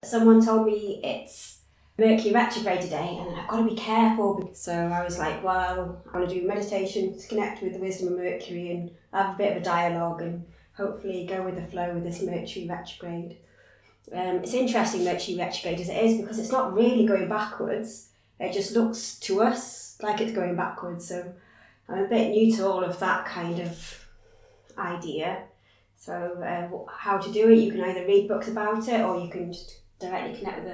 someone told me it's Mercury Retrograde today and I've got to be careful. So I was like, well, I want to do meditation to connect with the wisdom of Mercury and have a bit of a dialogue and hopefully go with the flow with this Mercury Retrograde. It's interesting, Mercury Retrograde, as it is, because it's not really going backwards. It just looks to us like it's going backwards. So I'm a bit new to all of that kind of idea. So how to do it, you can either read books about it or you can just directly connect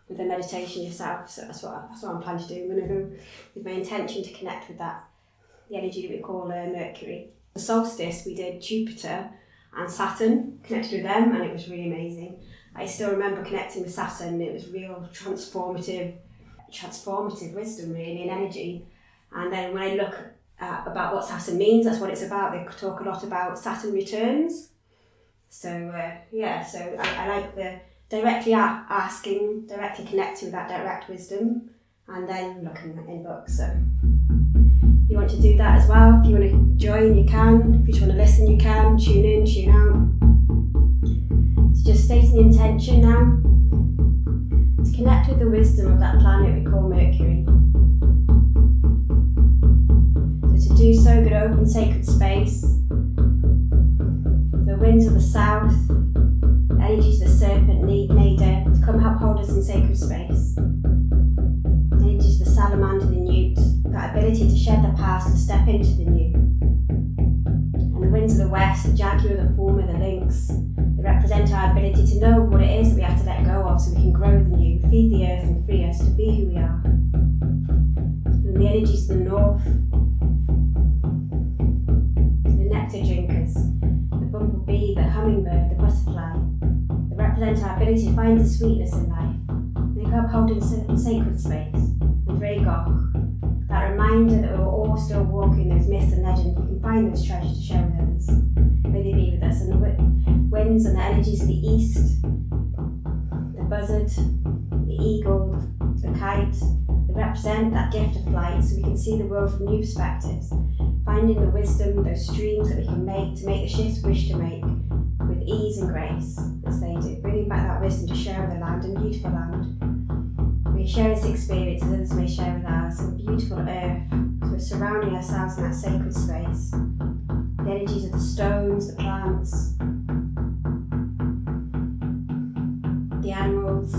with the meditation yourself. So that's what I'm planning to do. I'm going to go with my intention to connect with that, the energy that we call Mercury. The solstice, we did Jupiter and Saturn, connected with them, and it was really amazing. I still remember connecting with Saturn. It was real transformative wisdom, really, and energy. And then when I look about what Saturn means, that's what it's about. They talk a lot about Saturn returns. So so I like the directly asking, directly connecting with that direct wisdom, and then looking in books. So if you want to do that as well, if you want to join, you can. If you just want to listen, you can. Tune in, tune out. So just stating the intention now to connect with the wisdom of that planet we call Mercury. So to do so, good open sacred space. The winds of the south, energies of the serpent, nadir, to come help hold us in sacred space. Energies of the salamander, the newt, that ability to shed the past and step into the new. And the winds of the west, the jaguar, the puma, the lynx, they represent our ability to know what it is that we have to let go of so we can grow the new, feed the earth and free us to be who we are. And the energies of the north, the nectar drinkers, the bumblebee, the hummingbird, the butterfly, they represent our ability to find the sweetness in life. And they come hold in sacred space. And Dragok, that reminder that we're all still walking those myths and legends, we can find those treasures to share with others. May they be with us. And the winds and the energies of the east, the buzzard, the eagle, the kite, they represent that gift of flight so we can see the world from new perspectives, finding the wisdom, those streams that we can make to make the shifts we wish to make with ease and grace as they do, bringing back that wisdom to share with the land, and beautiful land. We share this experience as others may share with ours, and beautiful earth, so we're surrounding ourselves in that sacred space. The energies of the stones, the plants, the animals,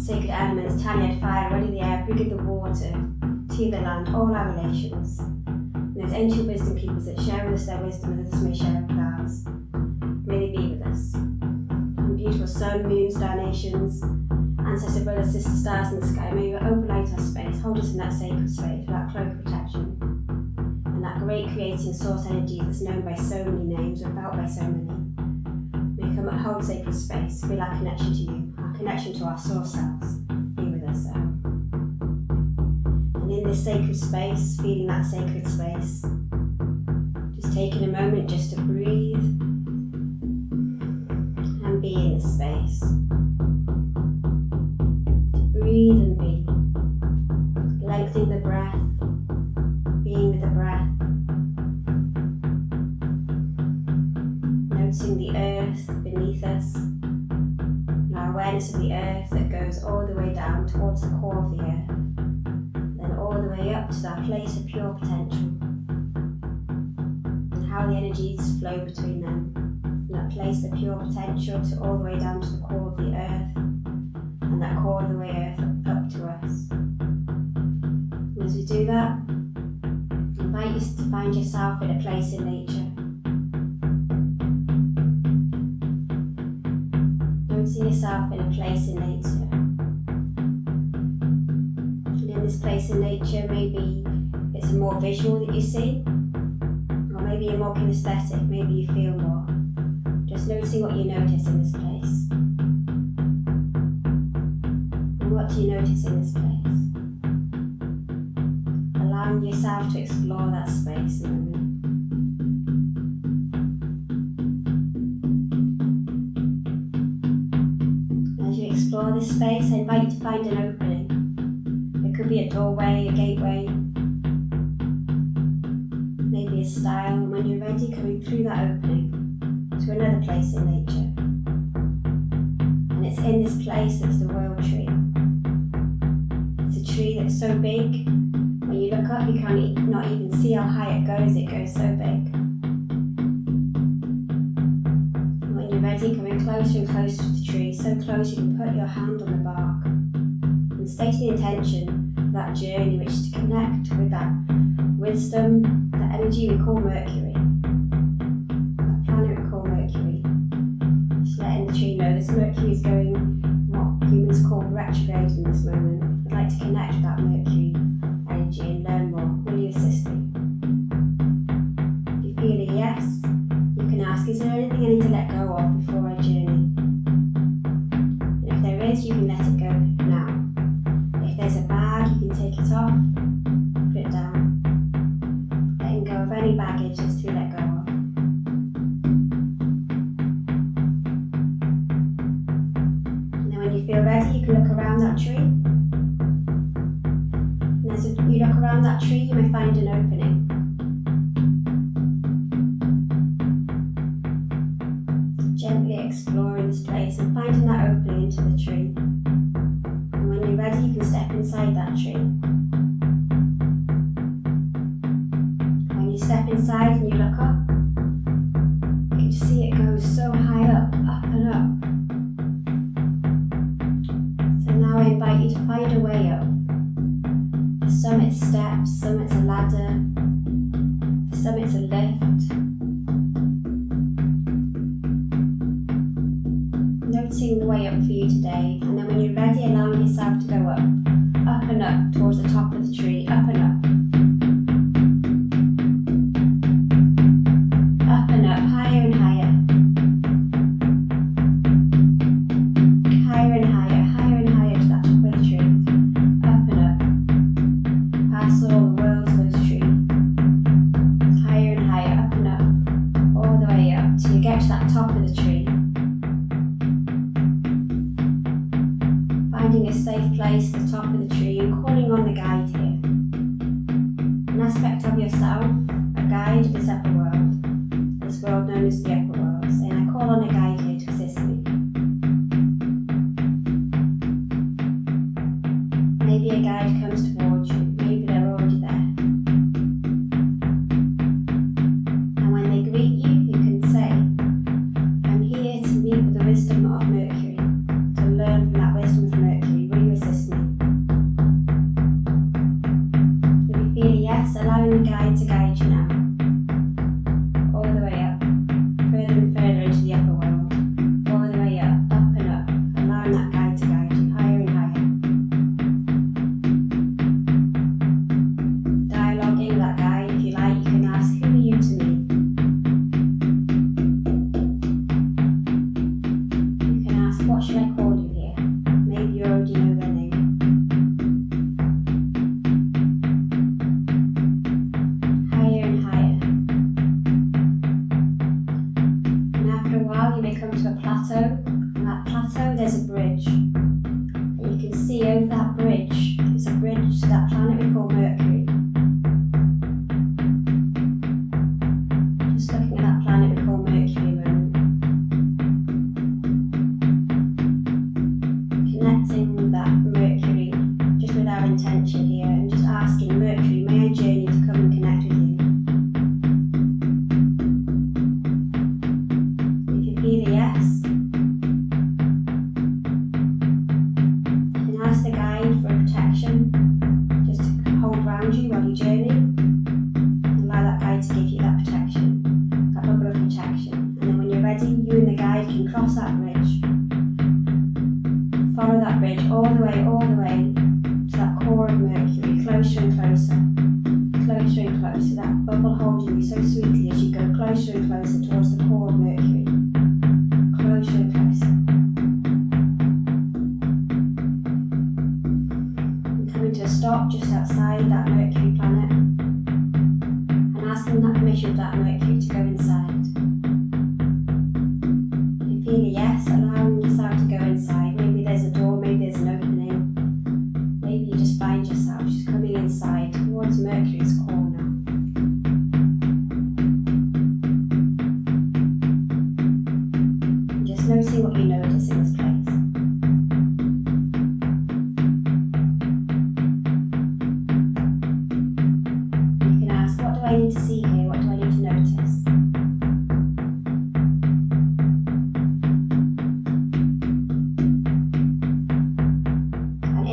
sacred elements, tiny fire, ready the air, bringing the water, to the land, all our relations. And there's ancient wisdom keepers that share with us their wisdom and others may share with ours. May they be with us. And beautiful sun, moon, star nations, ancestor, brothers, sisters, stars in the sky, may you open out our space, hold us in that sacred space, with that cloak of protection. And that great creating source energy that's known by so many names or felt by so many. May come and hold sacred space, feel our connection to you, our connection to our source selves. Be with us. And in this sacred space, feeling that sacred space, just taking a moment just to breathe and be in this space. Breathe and be. Lengthening the breath, being with the breath. Noticing the earth beneath us. And our awareness of the earth that goes all the way down towards the core of the earth. Then all the way up to that place of pure potential. And how the energies flow between them. From that place of pure potential to all the way down to the core of the earth. And that core of the way earth up to us. And as we do that, I invite you to find yourself in a place in nature. Noticing yourself in a place in nature. And in this place in nature, maybe it's more visual that you see, or maybe you're more kinesthetic, maybe you feel more. Just noticing what you notice in this place. What do you notice in this place? Allowing yourself to explore that space in a moment. As you explore this space, I invite you to find an opening. It could be a doorway, a gateway, maybe a stile, and when you're ready, coming through that opening to another place in nature. And it's it's in this place that's the world tree. It's a tree that's so big, when you look up you can't not even see how high it goes so big. And when you're ready, coming closer and closer to the tree, so close you can put your hand on the bark and state the intention of that journey, which is to connect with that wisdom, that energy we call Mercury, that planet we call Mercury. Just letting the tree know this Mercury is going what humans call retrograde in this moment. I'd like to connect with that Mercury energy and learn more. Will you assist me? If you feel a yes, you can ask, is there anything I need to let go of before I journey? And if there is, you can let it go now. If there's a bag, you can take it off, put it down. Letting go of any baggage that's to be let go of. And then when you feel ready, you can look around that tree. And as you look around that tree, you may find an opening. Gently exploring this place and finding that opening into the tree. And when you're ready, you can step inside that tree. When you step inside and you look up, you can just see it goes so high up and up. So now I invite you to find a way up. For some it's steps, some it's a ladder, for some it's a lift. Noticing the way up for you today, and then when you're ready, allowing yourself to go up and up towards the top of the tree, up and up. Up and up, higher and higher. Higher and higher, higher and higher to that top of the tree. Up and up. Past all the world to those trees. Higher and higher, up and up. All the way up till you get to that top of the tree. Finding a safe place at the top of the tree and calling on the guide here. An aspect of yourself, a guide of this upper world. This world known as the upper world. Saying, I call on a guide here to assist me. Maybe a guide comes towards you, maybe they're already there. And when they greet you, you can say, I'm here to meet with the wisdom of Mercury, to learn from that wisdom of Mercury. Will you assist me? If you feel a yes, allowing the guide to guide you now. All the way up, further and further into the upper world. All the way up and up, allowing that guide to guide you higher and higher. Dialoguing with that guide, if you like, you can ask, who are you to me? You can ask, what should I call you here? Maybe you already know their name. Higher and higher. And after a while you may come to a plateau. On that plateau there's a bridge. And you can see over that bridge, it's a bridge to that planet we call Mercury. Just looking at that planet we call Mercury a moment. Connecting with that Mercury, just with our intention here, and just asking Mercury, may I journey to come and connect with you? If you feel a yes, you can ask the guide for protection, just to hold around you while you journey. Allow that guide to give you that protection, that bubble of protection. And then when you're ready, you and the guide can cross that bridge. Follow that bridge all the way to that core of Mercury, closer and closer, closer and closer. That bubble holding you so sweetly as you go closer and closer towards the core of Mercury, closer and closer. And coming to a stop just outside that Mercury planet, and asking that permission of that Mercury to go inside. If you feel a yes, allowing yourself to go inside. Maybe there's a door, maybe there's an opening. Maybe you just find yourself just coming inside towards Mercury's core now. And just noticing what you notice in this place.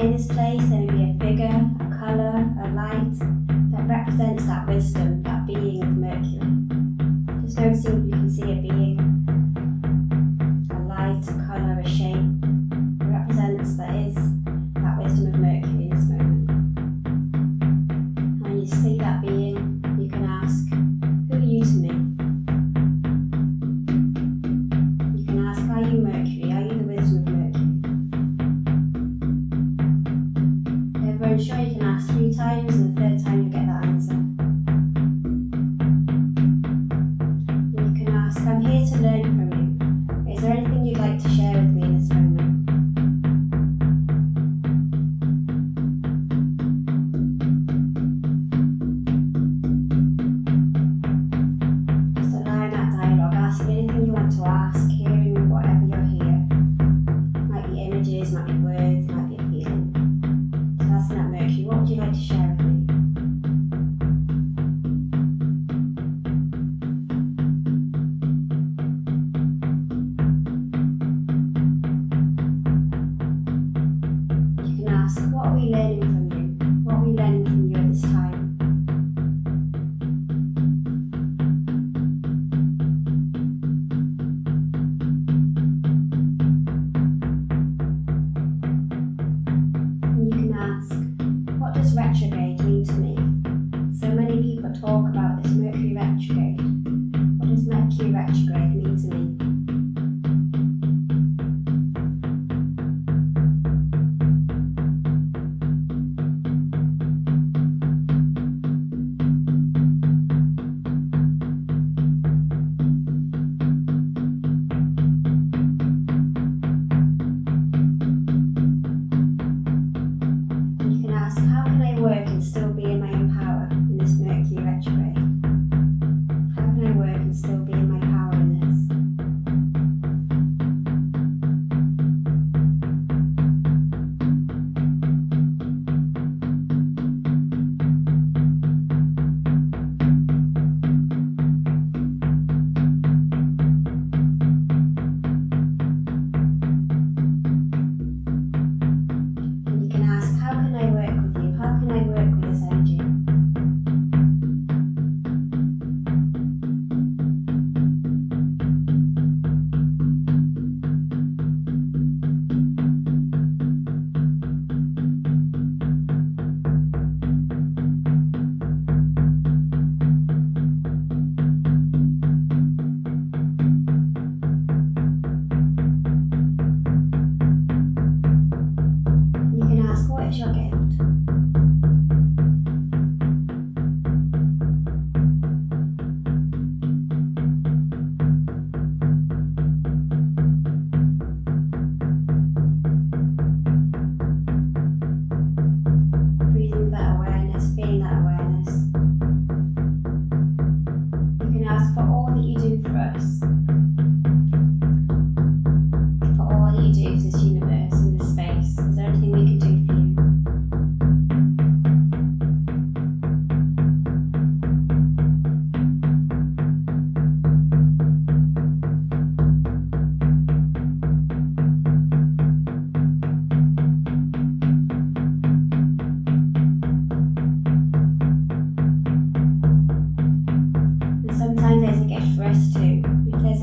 in this place there may be a figure, a colour, a light that represents that wisdom, that being of Mercury. Just noticing if you can see a being, a light, a colour, a shape that represents that wisdom of Mercury in this moment. And when you see that being, you can ask, who are you to me? You can ask, are you Mercury? Are you the wisdom of Mercury? Ever ensure you can ask 3 times, and the 3rd time you get that answer. You can ask, I'm here to learn from you. Is there anything you'd like to share with me in this moment? To ask, hearing whatever you're here. Might be images, might be words, might be a feeling. Just asking that Mercury, what would you like to share with me? You can ask, what are we learning from you? What are we learning from you at this time? What does retrograde mean to me? So many people talk about this Mercury retrograde. What does Mercury retrograde mean to me? How can I work and still be in my own power in this Mercury retrograde? How can I work and still be in my power in this? And you can ask, how can I work with you? How can I work with this energy? You can ask, what is your gift? Breathing that awareness, feeling that awareness. You can ask for all that you do for us, for all that you do for this universe and this space. Is there anything we can do for you? And sometimes there's a gift for us too. If there's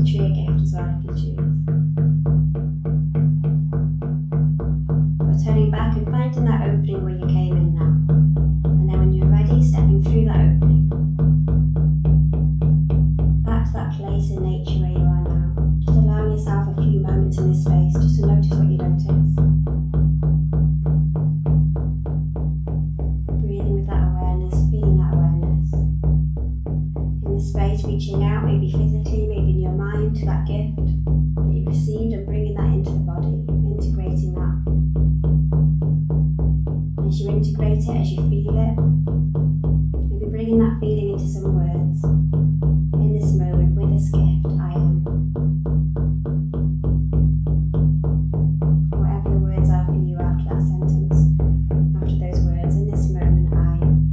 the tree a gift as well if you choose. But turning back and finding that opening where you came in now. And then when you're ready, stepping through that opening. Back to that place in nature where you are now. Just allowing yourself a few moments in this space just to notice what you notice. Breathing with that awareness, feeling that awareness. In the space, reaching out, maybe physically, maybe in your mind, to that gift that you received and bringing that into the body, integrating that. As you integrate it, as you feel it, maybe bringing that feeling into some words. In this moment, with this gift, I am. Whatever the words are for you after that sentence, after those words, in this moment, I am.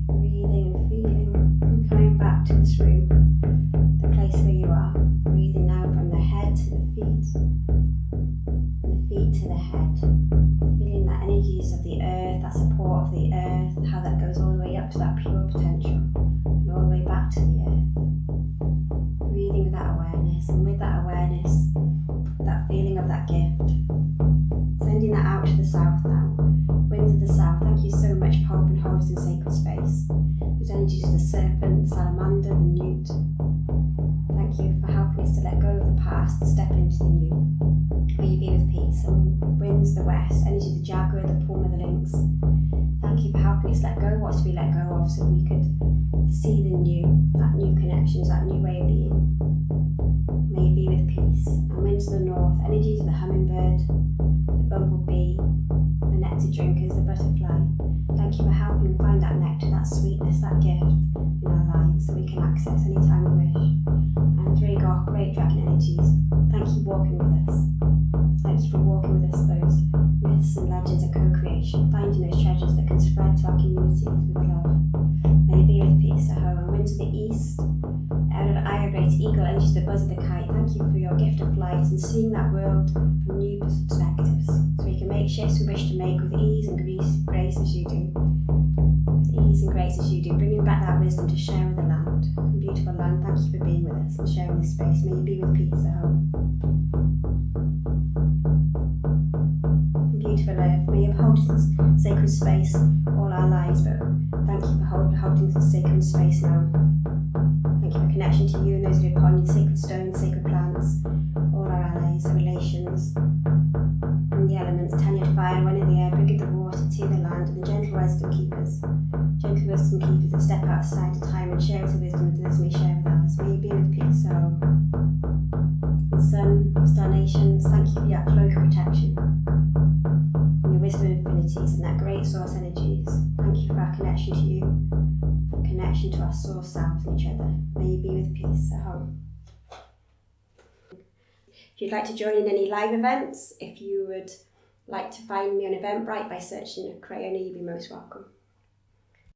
Breathing and feeling, and coming back to this room, the place where you are. Breathing now from the head to the feet, the feet to the head. Feeling that energies of the earth, that support of the earth, how that goes all the way up to that pure potential and all the way back to the earth. Breathing with that awareness, and with that awareness, that feeling of that gift. Sending that out to the south now. Winds of the south, thank you so much for helping hold us in sacred space. Those energies of the serpent, the salamander, the newt. Thank you for helping us to let go of the past and step into the new. May you be with peace. And winds of the west, energy of the jaguar, the puma, the lynx. Thank you for helping us let go of what's to be let go of so we could see the new, that new connections, that new way of being. May you be with peace. And winds of the north, energies of the hummingbird, the bumblebee, the nectar drinkers, the butterfly. Thank you for helping find that nectar, that sweetness, that gift in our lives that we can access anytime we wish. And three great dragon energies, thank you for walking with us. Thank you for walking with us those myths and legends of co-creation, finding those treasures that can spread to our communities with love. May you be with peace at home. And winds of the east, great eagle energies, the buzz of the kite. Thank you for your gift of flight and seeing that world from new perspectives, so we can make shifts we wish to make with ease and grace as you do. With ease and grace as you do, bringing back that wisdom to share with the land. And beautiful land, thank you for being with us and sharing this space. May you be with peace at home. And beautiful earth, may you uphold this sacred space all our lives, but thank you for holding this sacred space now. Thank you for connection to you and those that are upon you, sacred stones, sacred plants, all our allies, our relations, and the elements, Tanya to fire, one in the air, bringing the water to the land, and the gentle wisdom keepers that step outside of time and share the wisdom that others may share with ours. May you be with peace. So, the sun, star nations, thank you for your cloak of protection, and your wisdom and infinities, and that great source energies. Thank you for our connection to you, connection to our source selves and each other. May you be with peace at home. If you'd like to join in any live events, if you would like to find me on Eventbrite by searching Crayona, you'd be most welcome.